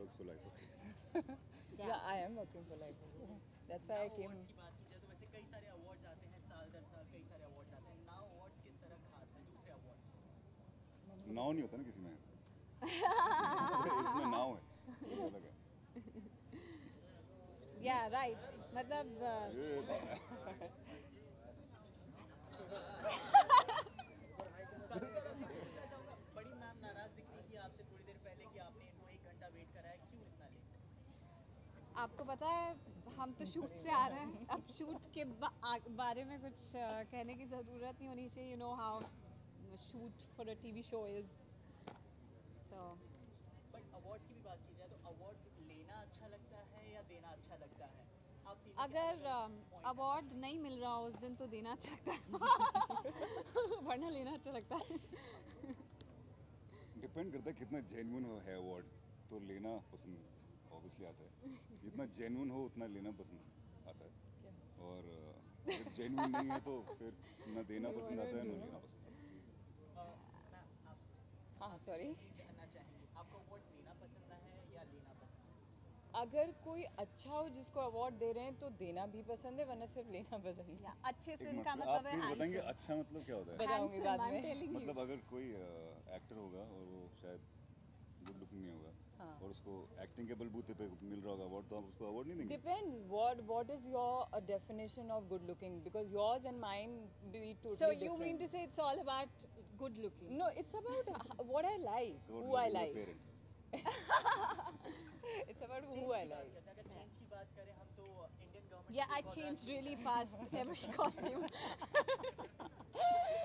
works for life. Yeah, I am working for life. That's why I came. Awards की बात की जाए तो वैसे कई सारे अवार्ड्स आते हैं साल दर साल, कई सारे अवार्ड्स आते हैं। नाउ अवार्ड्स किस तरह खास है दूसरे अवार्ड्स से? नाव नहीं होता ना किसी में। इसमें नाव है, ये अलग है। Yeah, right. मतलब ये पूछना चाहूँगा, बड़ी मैम नाराज दिख रही थी आपसे थोड़ी देर पहले कि आपने इनको 1 घंटा वेट कराया, क्यों इतना लेट? आपको पता है हम तो शूट से आ रहे हैं, अब शूट के बारे में कुछ कहने की ज़रूरत नहीं होनी चाहिए. You know how shoot for a TV show is. So but awards की भी बात की जाए तो अवार्ड्स लेना अच्छा लगता है या देना अच्छा लगता है? आप तीनों के अगर अलग-अलग points हैं। अवार्ड नहीं मिल रहा हो उस दिन तो देना अच्छा लगता है. वरना लेना अच्छा लगता है. डिपेंड करता है कितना जेन्युइन है अवार्ड, तो लेना पसंद ऑब्वियसली आता है. जितना जेन्युइन हो उतना लेना पसंद आता है. और अगर जेन्युइन नहीं है तो फिर ना देना पसंद आता है ना लेना पसंद आता है. मैम आपसे हाँ, सॉरी. जानना चाहेंगे, आपको अवार्ड देना पसंद है या लेना पसंद है? अगर कोई अच्छा हो जिसको अवार्ड दे रहे हैं तो देना भी पसंद है, वरना सिर्फ लेना पसंद है. अच्छे से एक इनका मिनट, मतलब आप है प्लीज बताएंगे handsome. अच्छा मतलब क्या होता है? बताऊंगी Handsome, बाद I'm में. telling you. मतलब अगर कोई एक्टर होगा और वो शायद गुड लुकिंग नहीं होगा हाँ. और उसको एक्टिंग के बलबूते पे मिल रहा होगा अवार्ड, तो आप उसको अवार्ड नहीं देंगे? Depends what is your definition of good looking, because yours and mine be totally So you different. mean to say it's all about good looking? No, it's about what I like, It's about who I loving your like. parents. It's about Change who I की बात like. करते हैं, अगर change की बात करें हम तो Indian government Yeah, I changed really fast every costume.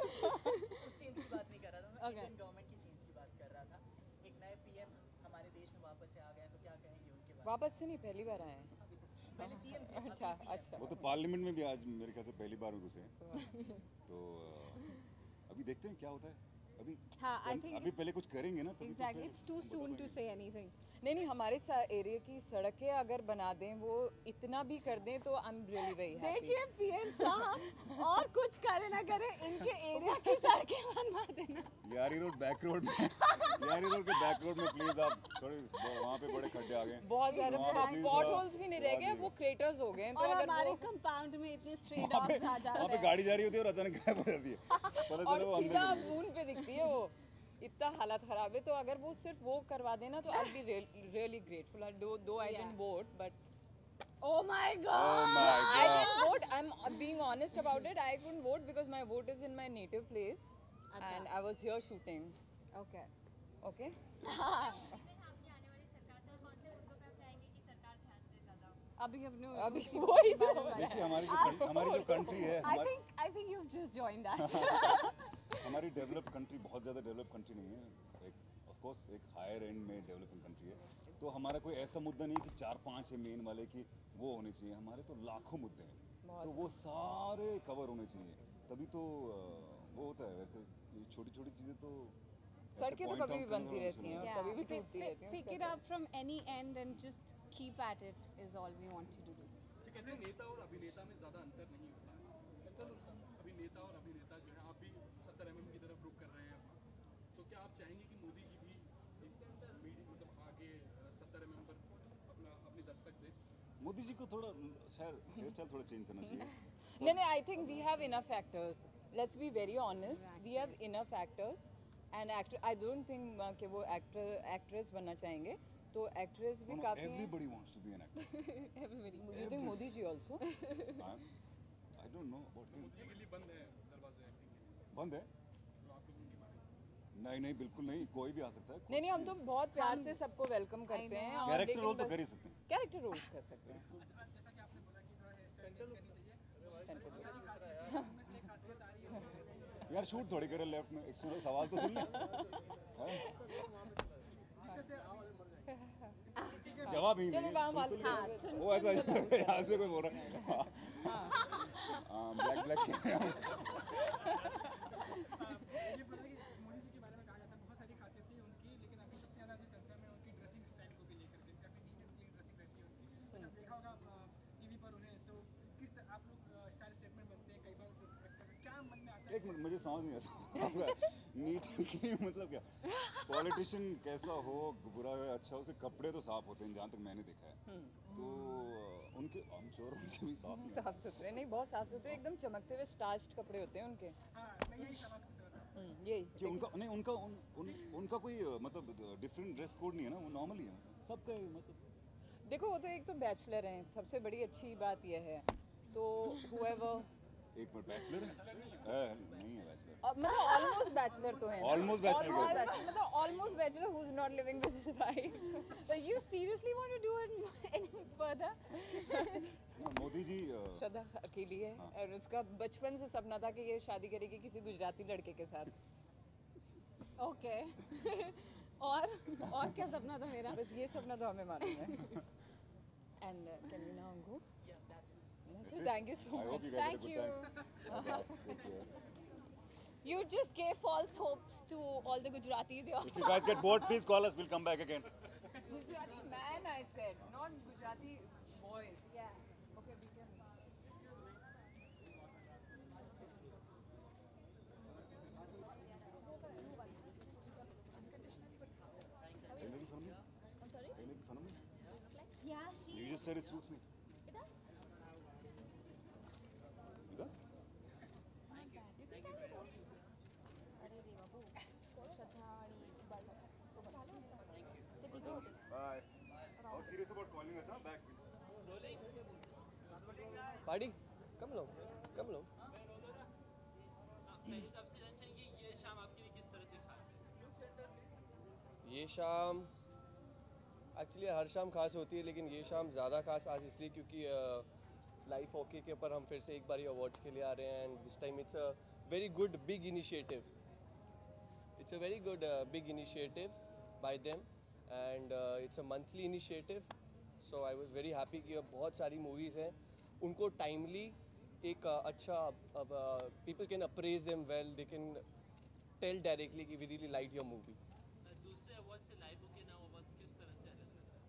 उस चेंज की बात नहीं कर रहा था मैं, Okay. इंडियन गवर्नमेंट की चेंज की बात कर रहा था। एक नए पीएम हमारे देश में वापस से आ गए हैं, तो क्या कहेंगे उनके बारे वापस से नहीं, पहली बार आए हैं. में? पहले सीएम थे, अभी अच्छा, PM अच्छा. वो तो पार्लियामेंट में भी आज मेरे ख्याल से पहली बार में घुसे हैं. तो अभी देखते हैं क्या होता है. अभी हाँ, I think अभी पहले कुछ करेंगे ना तभी तो exactly. फिर It's too soon to say anything. नहीं, हमारे एरिया की सड़कें अगर बना दें, वो इतना भी कर दें तो आई एम रियली वेरी हैप्पी. देखिए पीएम साहब और कुछ करे ना करे इनके एरिया की सड़कें बनवा देना. यारी रोड बैक रोड में यारी रोड के बैक रोड में प्लीज आप थोड़े वहाँ पे बड़े खड्डे आ गए. बहुत ज्यादा वहाँ पे please पॉट थोड़ा होल्स भी नहीं रह गए, वो क्रेटर्स हो गए हैं. तो और अगर हमारे वो कंपाउंड में इतने स्ट्रे वहाँ पे डॉग्स आ जाते वहाँ पे हैं. गाड़ी जा रही होती है और अचानक गायब हो जाती है. पता और चलो वो सीधा अंदर चली गई. मून पे दिखती है वो. इतना हालत खराब है, तो अगर वो सिर्फ वो करवा देना तो आई बी रियली ग्रेटफुल. दो आई Yeah. Didn't vote, but Oh my Oh God. my I God. didn't vote. I'm being honest about it. I couldn't vote because my vote is in my native place, अच्छा. and I was here shooting. Okay. Okay. अभी अपने अभी उसी वही तो बारे में देखिए हमारी जो कंट्री है I think you've just joined us. हमारी डेवलप कंट्री बहुत ज़्यादा डेवलप कंट्री नहीं है. एक ऑफ कोर्स एक हायर एंड में डेवलपिंग कंट्री है. तो हमारा कोई ऐसा मुद्दा नहीं है कि 4-5 है मेन वाले की वो होने चाहिए. हमारे तो लाखों मुद्दे हैं, तो वो सारे कवर होने चाहिए, तभी तो वो होता है. वैसे ये छोटी छोटी चीज़ें तो सड़कें तो कभी भी बनती रहती हैं और Yeah. कभी भी टूटती रहती हैं. Pick it up from any end and just keep at it is all we want you to do. जो कहते हैं नेता और अभिनेता में ज़्यादा अंतर नहीं होता है. अभिनेता और अभिनेता जो है आप भी 70 mm की तरफ रुख कर रहे हैं अपना, तो क्या आप चाहेंगे कि मोदी जी भी इस मतलब आगे 70 mm पर अपनी दस्तक दें? मोदी जी को थोड़ा शायद हेयर स्टाइल थोड़ा चेंज करना चाहिए. नहीं, I think we have enough actors. Let's be very honest. We have enough actors, and I don't think कि वो actress बनना चाहेंगे. तो actress भी काफी हैं. Everybody wants to be an actor. Everybody. You think Modi ji also? I don't know about him. Modi के लिए बंद है दरवाजे एक्टिंग के लिए, बंद है? तो आप लोगों के बारे में नहीं बिल्कुल नहीं, कोई भी आ सकता है. नहीं, हम तो बहुत प्यार से सबको वेलकम करते हैं. और कैरेक्टर लेकिन रोल तो बस- कर ही सकते हैं. कैरेक्टर रोल्स कर सकते हैं. जैसा कि आपने बोला कि थोड़ा हेयर स्टाइल चेंज करनी चाहिए, Central. खासियत आ रही है यार शूट थोड़ी करे लेफ्ट में. एक सवाल तो सुन ले. हाँ? जवाब ही चलो नहीं वहाँ सुन तो ले. हाँ, सुन वो ऐसा यहाँ से कोई बोल रहा है. हाँ ब्लैक ये पता है कि मोदी जी के बारे में कहा जाता है बहुत सारी खासियतें हैं उनकी, लेकिन अभी सबसे ज़्यादा जो चर्चा में उनकी ड्रेसिंग स्टाइल को भी लेकर के काफ़ी नीट एंड क्लीन ड्रेसिंग रहती है उनकी. तो जब देखा होगा टीवी पर उन्हें, तो किस आप लोग स्टाइल स्टेटमेंट बनते हैं कई बार, क्या मन में आता है? एक मिनट मुझे समझ नहीं आता. नीट मतलब क्या, पॉलिटिशियन कैसा हो, बुरा हो या अच्छा हो, उसके कपड़े तो साफ होते हैं जहाँ तक मैंने देखा है। तो उनके आई एम श्योर उनके भी साफ ही साफ सुथरे नहीं, बहुत साफ सुथरे, एकदम चमकते हुए स्टार्च्ड कपड़े होते हैं उनके। हाँ मैं यही सवाल पूछ रहा था। यही कि उनका नहीं, उनका कोई मतलब डिफरेंट ड्रेस कोड नहीं है ना, वो नॉर्मली है मतलब सबका मतलब। देखो, वो तो एक तो बैचलर हैं, सबसे बड़ी अच्छी बात यह है। तो whoever एक मिनट, बैचलर है नहीं है बैचलर, मतलब ऑलमोस्ट बैचलर तो हैं, Almost bachelor Almost क्या? bachelor, मतलब almost bachelor who's not living with his wife. But you seriously want to do it any further? Modi ji Shraddha अकेली है हाँ। और उसका बचपन से सपना था कि ये शादी करेगी किसी गुजराती लड़के के साथ। Okay. और क्या सपना था मेरा? बस ये सपना तो हमें मालूम है। And can we now go? Yeah, that's it. That's it. Thank you so I hope much. you guys Thank had a you. good time. Take care. You just gave false hopes to all the Gujaratis here. If you guys get bored, please call us. We'll come back again. Gujarati man, I said, not Gujarati boy. Yeah. Okay, we can. Are you making fun of me? I'm sorry? Are you making fun of me? Yeah, she. You just said it suits me. It does. It does? You can tell me more. अरे रे बाबू, श्रद्धा आणि बाळासोबत. ते तिघं होते. Bye. I was serious about calling us, huh? Back. Party कम लो कम लो। पहले तो आपसे जानना चाहेंगे ये शाम आपके लिए किस तरह से खास है? ये शाम एक्चुअली हर शाम खास होती है, लेकिन ये शाम ज़्यादा खास आज इसलिए क्योंकि लाइफ ओके के ऊपर हम फिर से एक बार अवार्ड्स के लिए आ रहे हैं। And this time it's a very good big initiative, it's a very good big initiative by them and it's a monthly initiative. So I was very happy कि अब बहुत सारी मूवीज़ हैं, उनको टाइमली एक अच्छा people can appraise them well, they can tell directly कि we really like your movie. दूसरे अवार्ड से लाइव होके ना अवार्ड किस तरह से अलग लग रहा है?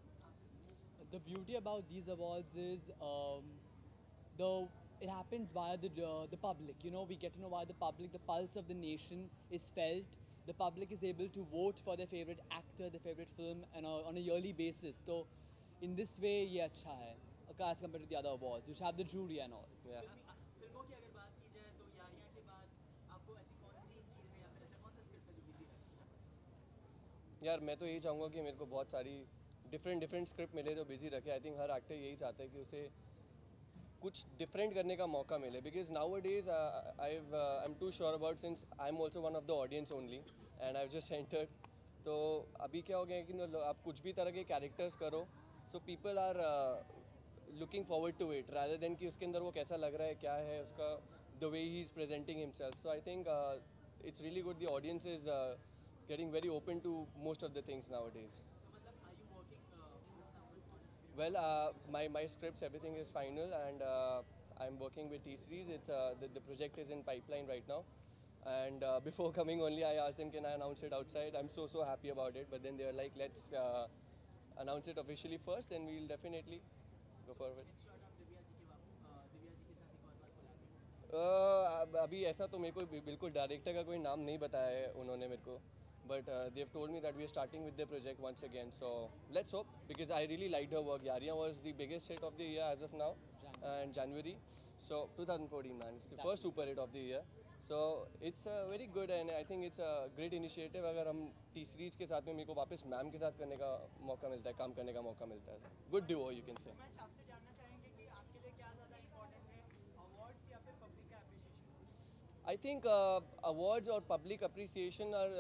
The beauty about these awards is it happens via the public. You know, we get to know via the public. The pulse of the nation is felt. The public is able to vote for their favorite actor, their favorite film, and on a yearly basis. So, in this way, ये अच्छा है as compared to the other awards, which have the jury and all. Yeah. फिल्मों की अगर बात की जाए तो यारियां के बाद आपको ऐसी कौन सी चीज़ है या फिर ऐसा कौन सा स्क्रिप्ट है जो बिजी रखेगा? यार मैं तो यही चाहूँगा कि मेरे को बहुत सारी डिफरेंट स्क्रिप्ट मिले जो बिजी रखे। आई थिंक हर एक्टर यही चाहता है कि उसे कुछ डिफरेंट करने का मौका मिले, because nowadays I am too sure about, since I am also one of the audience only and I just entered. तो अभी क्या हो गया है कि आप कुछ भी तरह के कैरेक्टर्स करो, so people are looking forward to it rather than कि उसके अंदर वो कैसा लग रहा है, क्या है उसका, the way he is presenting himself. So I think it's really good, the audience is getting very open to most of the things nowadays. So मतलब are you working with someone on a script? Well, my scripts, everything is final, and I'm working with T-Series. It's the project is in pipeline right now, and before coming only I asked them, can I announce it outside? I'm so happy about it, but then they were like, let's announce it officially first, and we'll definitely go forward. Next shot of Divya ji के बापू दिव्या जी के साथ एक और बार collaborate. अभी ऐसा तो मेरे को बिल्कुल डायरेक्टर का कोई नाम नहीं बताया है उन्होंने मेरे को, but they've told me that we are starting with the project once again. So let's hope, because I really liked her work. Yariyan was the biggest hit of the year as of now, and January. So 2014, man, it's the first super hit of the year. So it's very good, and I think it's a great initiative. अगर हम T series के साथ में मेरे को वापस ma'am के साथ करने का मौका मिलता है, काम करने का मौका मिलता है, good duo you can say. मैं आपसे जानना चाहेंगे कि आपके लिए क्या ज़्यादा इम्पोर्टेंट है, अवार्ड्स या फिर पब्लिक का एप्रिसिएशन? I think awards और public appreciation are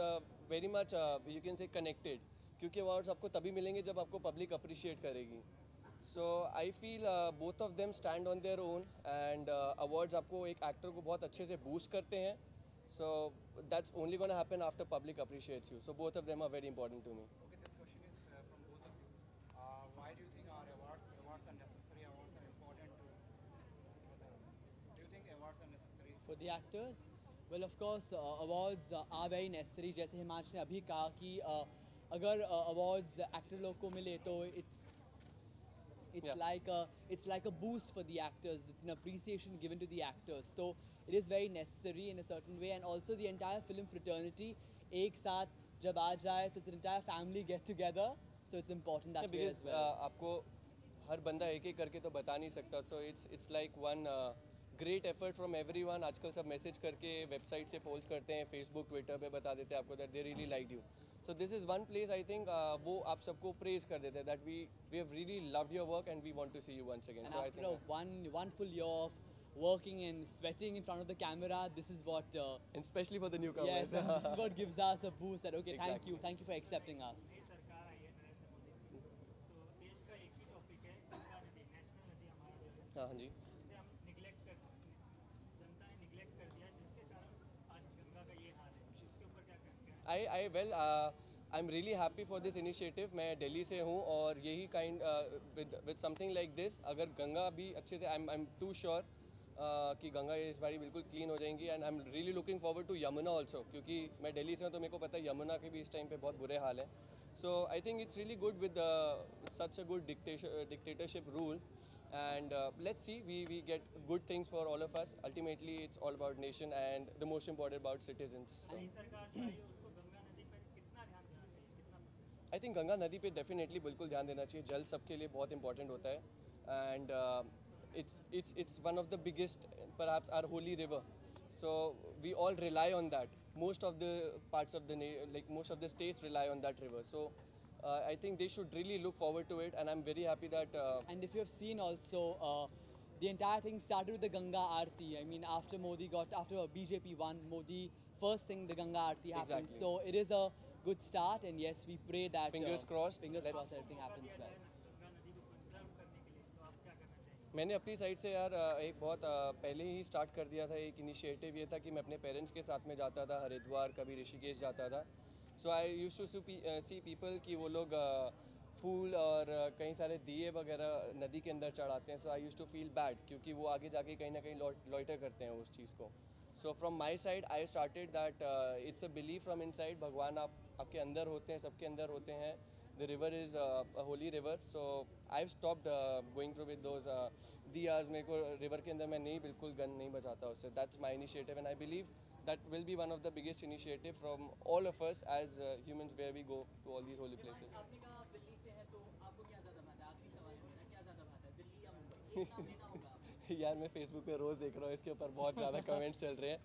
very much you can say connected, क्योंकि awards आपको तभी मिलेंगे जब आपको public appreciate करेगी. So I feel both of them stand on their own, and awards आपको एक actor को बहुत अच्छे से boost करते हैं. So that's only going to happen after public appreciates you. So both of them are very important to me. Okay, this question is from both of you. Why do you think our awards are necessary? Awards are important do you think awards are necessary? For the actors, well, of course, awards are very necessary. जैसे हिमांश ने अभी कहा कि अगर awards actor लोग को मिले तो it's It's Yeah. it's like a boost for the actors. It's an appreciation given to the actors. So it is very necessary in a certain way, and also the entire film fraternity एक साथ जब आ जाए, so it's an entire family get together. So it's important that way because as well. आपको हर बंदा एक एक करके तो बता नहीं सकता, so it's like one great effort from everyone. आजकल सब मैसेज करके वेबसाइट से पोल्स करते हैं, फेसबुक ट्विटर पे बता देते हैं आपको that they really like you. So this is one place I think वो आप सबको प्रेज कर देते हैं that we have really loved your work and we want to see you once again. And so I after one full year of working and sweating in front of the camera, this is what and specially for the new yes, and this is what gives us a boost. That okay, Exactly. thank you for accepting us. नई सरकार आई है नरेंद्र मोदी की, तो देश का एक ही topic है गंगा नदी, नेशनल नदी हमारा जो है, हाँ जी. जिसे हम निगलेक्ट कर, जनता ने निगलेक्ट कर दिया, जिसके कारण आज गंगा का ये हाल है. उसके ऊपर क्या कहेंगे? I'm really happy for this initiative. मैं दिल्ली से हूँ और यही kind with something like this, अगर गंगा भी अच्छे से I'm too sure कि गंगा इस बारी बिल्कुल क्लीन हो जाएंगी. And I am really looking forward to Yamuna also, क्योंकि मैं दिल्ली से हूँ तो मेरे को पता है यमुना के भी इस टाइम पे बहुत बुरे हाल हैं. So I think it's really good with such a good dictatorship rule. And let's see, we get good things for all of us. Ultimately, it's all about nation and the most important about citizens. So, नई सरकार जो आई है उसको गंगा नदी पर कितना ध्यान देना चाहिए, कितना %? I think गंगा नदी पे डेफिनेटली बिल्कुल ध्यान देना चाहिए. जल सबके लिए बहुत इंपॉर्टेंट होता है. And it's one of the biggest, perhaps our holy river. So we all rely on that. Most of the parts of the most of the states rely on that river. So I think they should really look forward to it, and I'm very happy that And if you have seen also, the entire thing started with the Ganga Aarti. I mean, after BJP won, Modi, first thing the Ganga Aarti happened. Exactly. So it is a good start, and yes, we pray that Fingers crossed. fingers Let's- crossed, everything happens well. Ganga नदी को conserve करने के लिए तो आप क्या करना चाहिए? मैंने अपनी साइड से यार एक बहुत पहले ही स्टार्ट कर दिया था. एक इनिशिएटिव ये था कि मैं अपने पेरेंट्स के साथ में जाता था हरिद्वार, कभी ऋषिकेश जाता था. सो आई यूज टू सी पीपल कि वो लोग फूल और कई सारे दिए वगैरह नदी के अंदर चढ़ाते हैं. So I use to feel bad, क्योंकि वो आगे जाके कहीं ना कहीं लॉइटर करते हैं उस चीज़ को. So from my side I started that it's a believe from inside. भगवान आपके अंदर होते हैं, सबके अंदर होते हैं. The river is a holy river, so I've stopped going through with those diyas. मेरे को river के अंदर मैं नहीं बिल्कुल गन नहीं बजाता उससे. That's my initiative, and I believe that will be one of the biggest initiative from all of us as humans where we go to all these holy places. आपने कहा आप दिल्ली से हैं, तो आपको क्या ज़्यादा भाता है? आखिरी सवाल है मेरा, क्या ज़्यादा भाता है, दिल्ली या मुंबई? एक नाम लेना होगा आपको. यार मैं फेसबुक पे रोज़ देख रहा हूँ इसके ऊपर बहुत ज़्यादा कमेंट्स चल रहे हैं.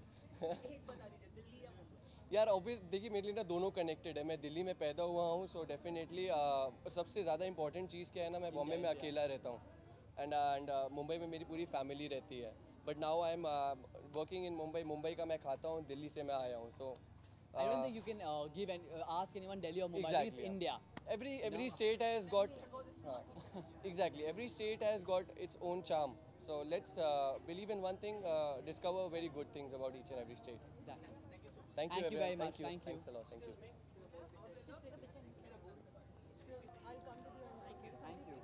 एक बता दीजिए, दिल्ली या मुंबई? यार ऑब्वियस देखिए मेरे लिए ना दोनों कनेक्टेड है. मैं दिल्ली में पैदा हुआ हूँ, सो डेफिनेटली सबसे ज़्यादा इंपॉर्टेंट चीज़ क्या है ना, मैं बॉम्बे में अकेला रहता हूँ. एंड मुंबई में मेरी पूरी फैमिली रहती है. But now I am working in Mumbai का मैं खाता हूँ, दिल्ली से मैं आया हूँ. सो I don't think you can ask anyone Delhi or Mumbai. Exactly, It's yeah. India. every state has got exactly, every state has got its own charm. So let's believe in one thing, discover very good things about each and every state. Exactly. Thank you Thank you everyone. very much. Thank you. Thanks a lot. Thank you. I'll come to the end. Thank you.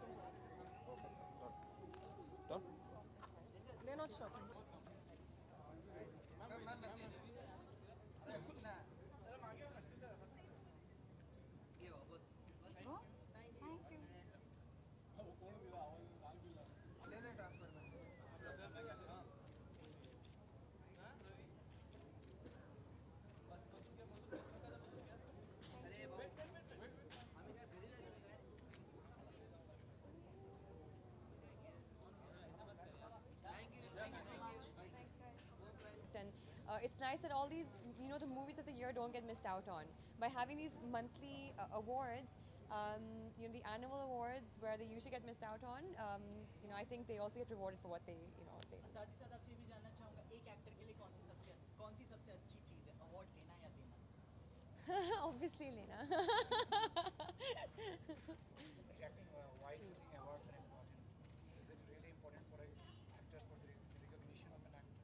They're not stopping. Thank you. And it's nice that all these, the movies of the year don't get missed out on. By having these monthly awards, the annual awards where they usually get missed out on, I think they also get rewarded for what they. साथ ही साथ आपसे ये भी जानना चाहूँगा, एक actor के लिए कौन सी सबसे अच्छी चीज़ है, अवार्ड लेना या देना? Obviously, Lena. Exactly. Why do you think awards are important? Is it really important for an actor for the recognition of an actor?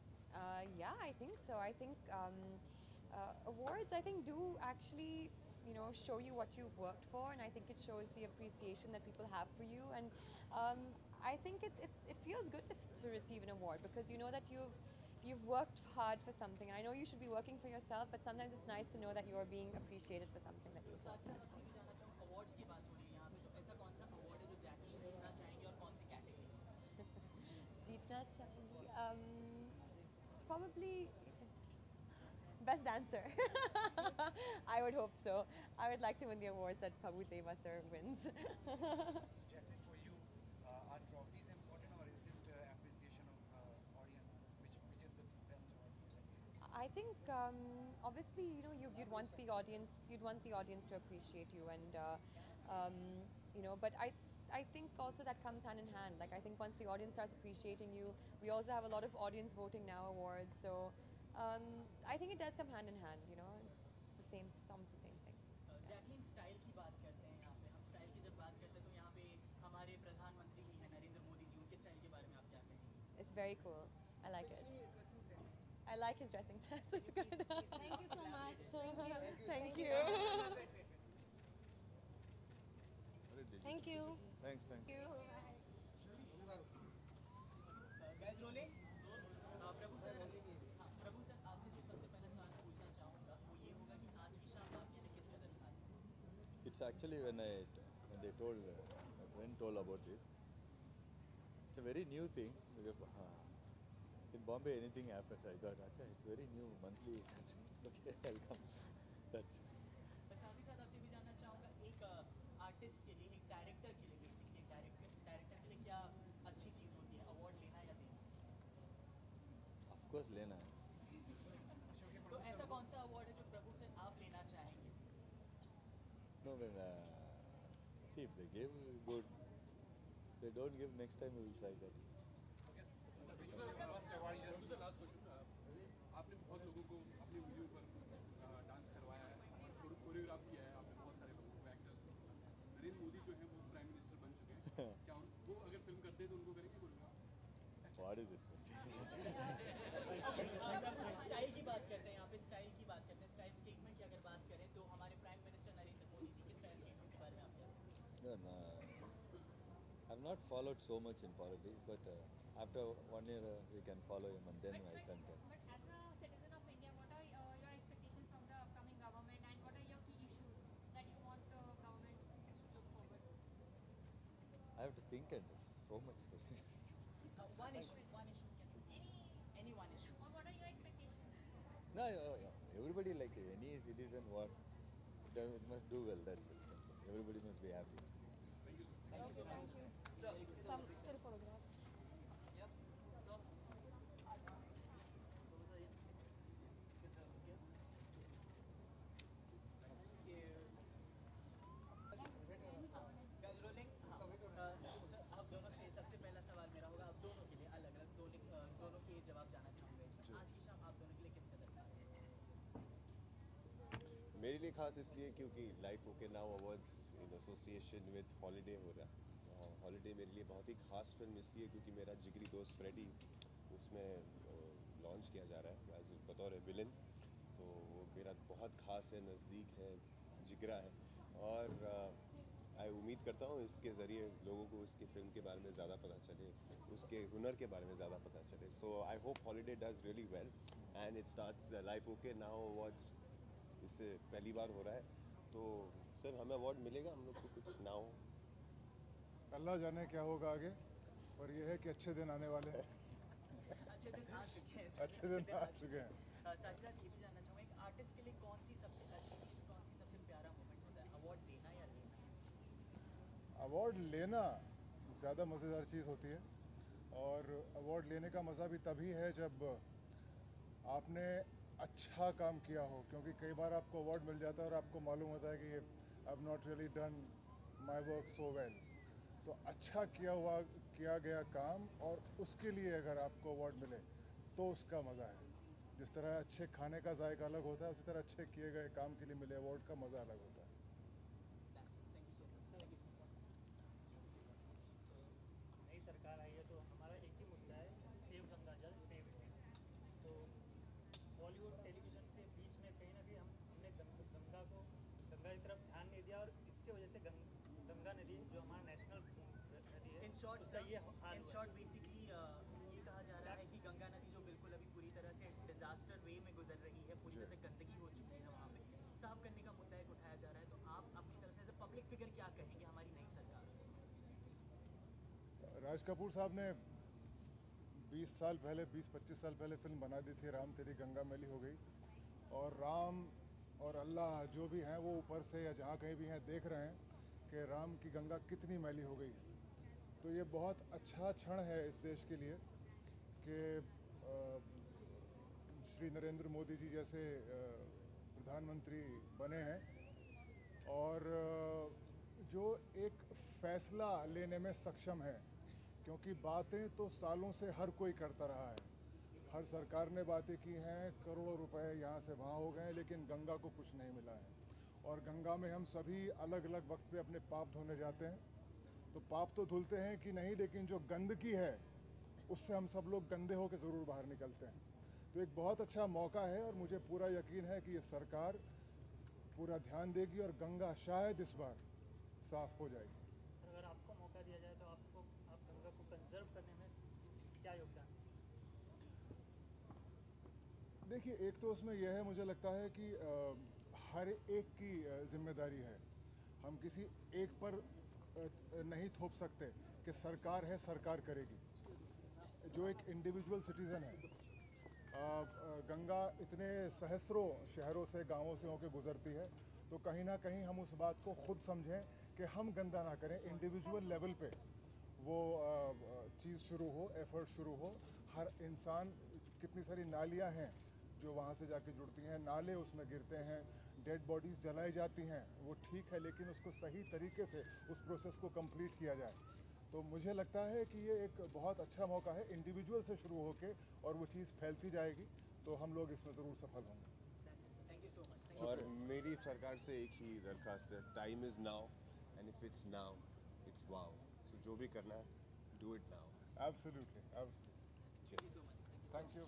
Yeah, I think so. I think awards, do actually, show you what you've worked for, and I think it shows the appreciation that people have for you. And I think it feels good to receive an award, because you know that you've worked hard for something. I know you should be working for yourself, but sometimes it's nice to know that you're being appreciated for something that you've साथ done. ही साथ आपसे भी जानना चाहूँ, awards की बात हो रही है यहाँ पे, तो ऐसा कौन सा अवार्ड है जो जैकलीन जीतना चाहेंगे और कौन Probably best dancer. I would hope so. I would like to win the awards that Prabhu Deva sir wins. Jacqueline, for you, are trophies important or is it appreciation of audience? Which is the best award for you? I think obviously you'd want the audience to appreciate you, and but I think also that comes hand in hand. Like I think once the audience starts appreciating you, we also have a lot of audience voting now awards. So I think it does come hand in hand. It's the same. It's almost the same thing. Jacqueline style की बात करते हैं यहाँ पे हम style की जब बात करते हैं तो यहाँ पे हमारे प्रधानमंत्री भी हैं नरेंद्र मोदी जी उनके स्टाइल के बारे में आप क्या कहेंगे It's very cool. I like it. I like his dressing sense. It's good. Thank you so much. Thank you. Thank you. Thanks. Guys rolling Prabhu sir आपसे जो सबसे पहला सवाल पूछना चाहूँगा वो ये होगा कि आज की शाम आपके लिए किस कदर खास है It's actually when they told my friend told about this. It's a very new thing. In Bombay, anything happens. I thought, Acha, it's very new. Monthly is happening. Okay, I'll come. That's. मैं साथ ही साथ आपसे भी जानना चाहूँगा एक artist के लिए एक डायरेक्टर के लिए बेसिकली डायरेक्टर के लिए क्या अच्छी चीज़ होती है अवार्ड लेना या देना Of course, Lena. तो ऐसा कौन सा अवार्ड है जो प्रभु से आप लेना चाहेंगे No, see if they give good. If they don't give, next time we will try that. Last question आपने बहुत लोगों को अपनी वीडियो पर डांस करवाया है और कोरियोग्राफ किया है आपने बहुत सारे लोगों को एक्टर्स नरेंद्र मोदी जो है वो प्राइम मिनिस्टर बन चुके हैं क्या वो अगर फिल्म करते हैं तो उनको करेंगे choreograph What is this question? Style की बात करते हैं यहाँ पे स्टाइल की बात करते हैं स्टाइल स्टेटमेंट की अगर बात करें तो हमारे प्राइम मिनिस्टर नरेंद्र मोदी जी के स्टाइल स्टेटमेंट के बारे में आप क्या No, I've not followed so much in politics, but after 1 year we can follow him and then I can tell. But as a citizen of India, what are your expectations from the upcoming government and what are your key issues that you want the government to look forward? I have to think and so much questions. one issue any one issue Or what are your expectations? No, everybody like any citizen, what it must do well. That's it. Everybody must be happy. Some still photographs. Rolling आप दोनों से सबसे पहला सवाल मेरा होगा आप दोनों के लिए अलग अलग दोनों के जवाब जाना चाहूँगा इसमें आज की शाम आप दोनों के लिए किस कदर खास है मेरे लिए खास इसलिए क्योंकि life okay now awards in association with holiday हो रहा है हॉलीडे मेरे लिए बहुत ही खास फिल्म इसलिए क्योंकि मेरा जिगरी दोस्त फ्रेडी उसमें लॉन्च किया जा रहा है एज बतौर विलन तो वो मेरा बहुत खास है नज़दीक है जिगरा है और आई उम्मीद करता हूँ इसके ज़रिए लोगों को उसकी फ़िल्म के बारे में ज़्यादा पता चले उसके हुनर के बारे में ज़्यादा पता चले so I hope Holiday does really well and it starts life okay now awards इससे पहली बार हो रहा है तो सर हमें अवार्ड मिलेगा हम लोग को कुछ ना हो अल्लाह जाने क्या होगा आगे और ये है कि अच्छे दिन आने वाले हैं अच्छे दिन आ चुके हैं अच्छे दिन आ चुके हैं साथ ही साथ ये भी जानना चाहूँगा एक आर्टिस्ट के लिए कौन सी सबसे अच्छी चीज़ कौन सी सबसे प्यारा मोमेंट होता है अवार्ड देना या लेना अवार्ड लेना ज़्यादा मज़ेदार चीज़ होती है और अवार्ड लेने का मज़ा भी तभी है जब आपने अच्छा काम किया हो क्योंकि कई बार आपको अवार्ड मिल जाता है और आपको मालूम होता है कि I have not really done my work so well तो अच्छा किया गया काम और उसके लिए अगर आपको अवार्ड मिले तो उसका मज़ा है जिस तरह अच्छे खाने का जायका अलग होता है उसी तरह अच्छे किए गए काम के लिए मिले अवार्ड का मज़ा अलग होता है नई सरकार आई है तो हमारा एक ही मुद्दा है सेव गंगा जल सेव इंडिया तो बॉलीवुड टेलीविज़न के बीच में कहीं ना कहीं हमने गंगा की तरफ ध्यान नहीं दिया और इसके वजह से गंगा नदी जो हमारा नेशनल नदी है इन शॉर्ट उसका ये हाल इन शॉर्ट बेसिकली ये कहा जा रहा है कि गंगा नदी जो बिल्कुल अभी पूरी तरह से डिजास्टर वे में गुजर रही है पूरी तरह से गंदगी हो चुकी है वहाँ पे साफ करने का मुद्दा एक उठाया जा रहा है तो आप अपनी तरफ से एज ए पब्लिक फिगर क्या कहेंगे हमारी नई सरकार राज कपूर साहब ने 20 साल पहले 20-25 साल पहले फिल्म बना दी थी राम तेरी गंगा मैली हो गई, और राम और अल्लाह जो भी हैं वो ऊपर से या जहाँ कहीं भी हैं देख रहे हैं कि राम की गंगा कितनी मैली हो गई है। तो ये बहुत अच्छा क्षण है इस देश के लिए कि श्री नरेंद्र मोदी जी जैसे प्रधानमंत्री बने हैं और जो एक फैसला लेने में सक्षम है, क्योंकि बातें तो सालों से हर कोई करता रहा है, हर सरकार ने बातें की हैं, करोड़ों रुपए यहाँ से वहाँ हो गए, लेकिन गंगा को कुछ नहीं मिला है। और गंगा में हम सभी अलग अलग वक्त पे अपने पाप धोने जाते हैं, तो पाप तो धुलते हैं कि नहीं, लेकिन जो गंदगी है उससे हम सब लोग गंदे होकर ज़रूर बाहर निकलते हैं। तो एक बहुत अच्छा मौका है और मुझे पूरा यकीन है कि ये सरकार पूरा ध्यान देगी और गंगा शायद इस बार साफ हो जाएगी। अगर आपको मौका दिया जाए तो आप गंगा को कंजर्व करने में क्या योगदान? देखिए, एक तो उसमें यह है, मुझे लगता है कि हर एक की जिम्मेदारी है। हम किसी एक पर नहीं थोप सकते कि सरकार है सरकार करेगी। जो एक इंडिविजुअल सिटीज़न है, गंगा इतने सहस्रों शहरों से गांवों से होकर गुजरती है, तो कहीं ना कहीं हम उस बात को खुद समझें कि हम गंदा ना करें। इंडिविजुअल लेवल पे वो चीज़ शुरू हो, एफर्ट शुरू हो। हर इंसान, कितनी सारी नालियां हैं जो वहाँ से जाके जुड़ती हैं, नाले उसमें गिरते हैं, डेड बॉडीज़ जलाई जाती हैं, वो ठीक है, लेकिन उसको सही तरीके से उस प्रोसेस को कंप्लीट किया जाए। तो मुझे लगता है कि ये एक बहुत अच्छा मौका है, इंडिविजुअल से शुरू होके और वो चीज़ फैलती जाएगी, तो हम लोग इसमें ज़रूर सफल होंगे। Thank you so much. और मेरी सरकार से एक ही दरख्वास्त है, time is now and if it's now it's wow. So जो भी करना है do it now. Absolutely, absolutely. Thank you.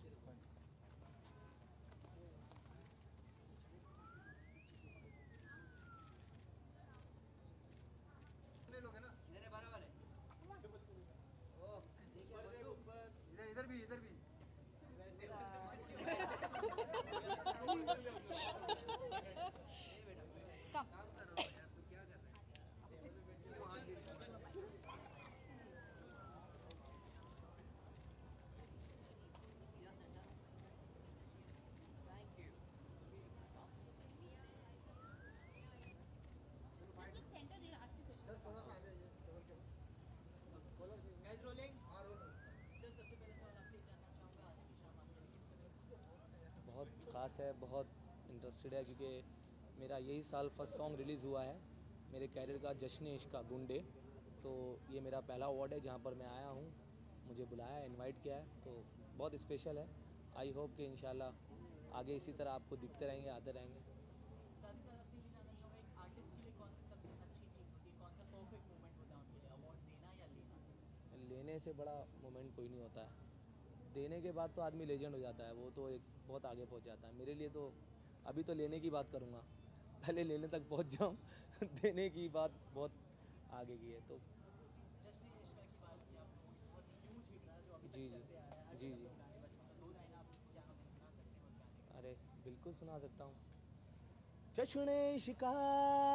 Guys rolling. Sir सबसे पहले सवाल आपसे ही जानना चाहूँगा, आज की शाम आपके लिए किस कदर बहुत ख़ास है, बहुत इंटरेस्टेड है, क्योंकि मेरा यही साल फर्स्ट सॉन्ग रिलीज़ हुआ है मेरे कैरियर का, जश्न इश्क का गुंडे। तो ये मेरा पहला अवार्ड है जहाँ पर मैं आया हूँ, मुझे बुलाया है, इनवाइट किया है, तो बहुत स्पेशल है। आई होप कि इंशाल्लाह आगे इसी तरह आपको दिखते रहेंगे, आते रहेंगे। साथ ही साथ आपसे ये भी जानना चाहूँगा, एक आर्टिस्ट के लिए कौन सी सबसे अच्छी चीज़ होती है, कौन सा परफेक्ट मोमेंट होता है उनके लिए, अवार्ड देना या लेना? लेने से बड़ा मोमेंट कोई नहीं होता है, देने के बाद तो आदमी लेजेंड हो जाता है, वो तो एक बहुत आगे पहुंच जाता है। मेरे लिए तो अभी तो लेने की बात करूंगा, पहले लेने तक पहुंच जाऊं देने की बात बहुत आगे की है। तो जश्न इश्क की बात की आप लोगों ने, बहुत ह्यूज हिट रहा जो अभी जी तक जी चलते आ रहा है, हर जी जगह जी लोग गाने बजते हैं। 2 लाइन आप क्या हमें सुना सकते हैं उस गाने की? अरे बिल्कुल सुना सकता हूँ। जश्न इश्का,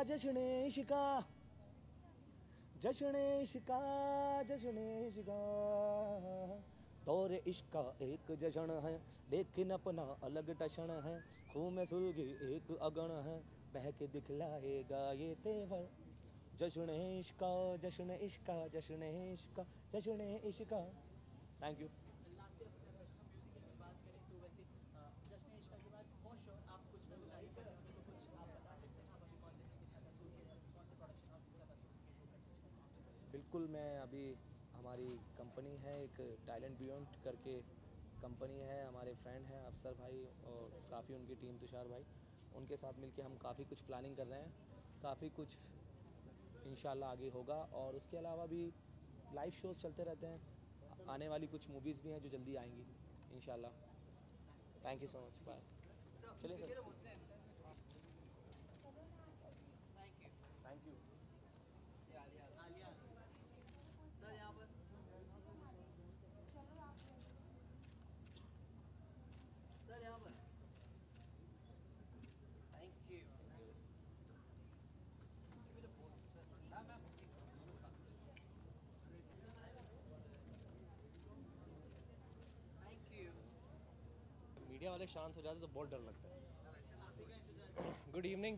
जश्न इश्का, जश्न इश्का, जश्न इश्का, दौर इश्क का एक जश्न है, लेकिन अपना अलग टशन है। खून में सुलगी एक अगन है, बह के दिखलाएगा ये तेवर। जश्न इश्का, जश्न इश्का, जश्न इश्का, जश्न इश्का। Thank you. Last year music की बात करें तो वैसे जश्न इश्क के बाद फॉर श्योर आप कुछ ना कुछ आगे कर रहे होंगे, तो कुछ आप बता सकते हैं? आप अभी कौन से प्रोडक्शन हाउस के साथ एसोसिएट होकर? बिल्कुल, मैं अभी, हमारी कंपनी है एक टैलेंट बियॉन्ड करके कंपनी है, हमारे फ्रेंड हैं अफसर भाई और काफ़ी उनकी टीम तुषार भाई, उनके साथ मिलके हम काफ़ी कुछ प्लानिंग कर रहे हैं, काफ़ी कुछ इंशाल्लाह आगे होगा। और उसके अलावा भी लाइव शोज़ चलते रहते हैं, आने वाली कुछ मूवीज़ भी हैं जो जल्दी आएंगी इंशाल्लाह। Thank you so much, bye. चलिए सर, थैंक यू। सर यहाँ पर सर यहाँ पर थैंक यू। मीडिया वाले शांत हो जाते तो बहुत डर लगता है। Good evening.